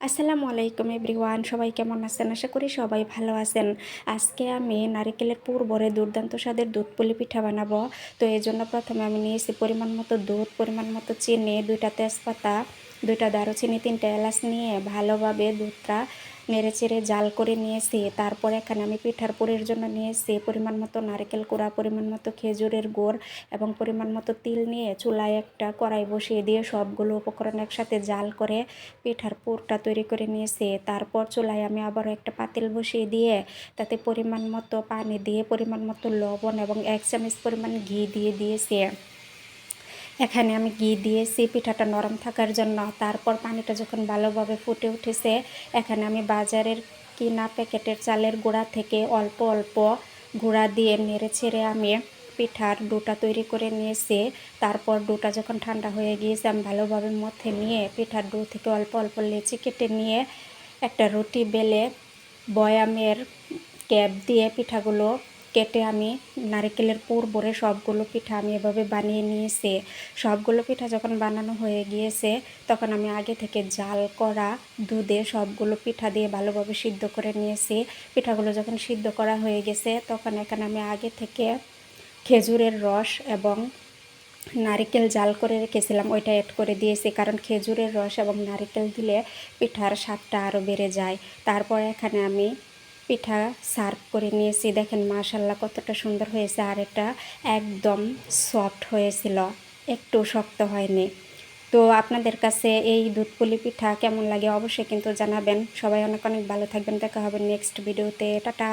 আসসালামু আলাইকুম এভরিওয়ান, সবাই কেমন আছেন? আশা করি সবাই ভালো আছেন। আজকে আমি নারিকেলের পুর ভরে দুর্দান্ত স্বাদের দুধ পুলি পিঠা বানাবো। তো এই জন্য প্রথমে আমি নিয়েছি পরিমাণ মতো দুধ, পরিমাণ মতো চিনি, 2টা তেজপাতা, 2টা দারুচিনি, 3টে এলাচ নিয়ে ভালোভাবে দুধটা নেড়েচেড়ে জাল করে নিয়েছি। তারপর এখানে আমি পিঠার পুরের জন্য নিয়েছি পরিমাণ মতো নারকেল কোড়া, পরিমাণ মতো খেজুরের গুড় এবং পরিমাণ মতো তিল নিয়ে চুলায় একটা কড়াই বসিয়ে দিয়ে সবগুলো উপকরণ একসাথে জাল করে পিঠার পুরটা তৈরি করে নিয়েছি। তারপর চুলায় আমি আবারও একটা পাতিল বসিয়ে দিয়ে তাতে পরিমাণ মতো পানি দিয়ে, পরিমাণ মতো লবণ এবং 1 চামচ পরিমাণ ঘি দিয়ে দিয়েছি। এখানে আমি ঘি দিয়েছি পিঠাটা নরম থাকার জন্য। তারপর পানিটা যখন ভালোভাবে ফুটে উঠেছে, এখানে আমি বাজারের কিনা প্যাকেটের চালের গুঁড়া থেকে অল্প অল্প গুঁড়া দিয়ে নেড়েচেড়ে আমি পিঠার ডোটা তৈরি করে নিয়েছি। তারপর ডোটা যখন ঠান্ডা হয়ে গিয়েছে, আমি ভালোভাবে মথে নিয়ে পিঠার ডো থেকে অল্প অল্প লেচি কেটে নিয়ে একটা রুটি বেলে বয়ামের ক্যাপ দিয়ে পিঠাগুলো কেটে আমি নারকেলের পুর ভরে সবগুলো পিঠা আমি এভাবে বানিয়ে নিয়েছি। সবগুলো পিঠা যখন বানানো হয়ে গিয়েছে, তখন আমি আগে থেকে জাল করা দুধে সবগুলো পিঠা দিয়ে ভালোভাবে সিদ্ধ করে নিয়েছি। পিঠাগুলো যখন সিদ্ধ করা হয়ে গেছে, তখন এখানে আমি আগে থেকে খেজুরের রস এবং নারিকেল জাল করে রেখেছিলাম, ওইটা অ্যাড করে দিয়েছি, কারণ খেজুরের রস এবং নারিকেল দিলে পিঠার স্বাদটা আরও বেড়ে যায়। তারপর এখানে আমি পিঠা সার্ভ করে নিয়েছি। দেখেন মাশাল্লাহ কতটা সুন্দর হয়েছে, আর এটা একদম সফট হয়েছিল, একটু শক্ত হয়নি। তো আপনাদের কাছে এই দুধ পুলি পিঠা কেমন লাগে অবশ্যই কিন্তু জানাবেন। সবাই অনেক অনেক ভালো থাকবেন। দেখা হবে নেক্সট ভিডিওতে। টাটা।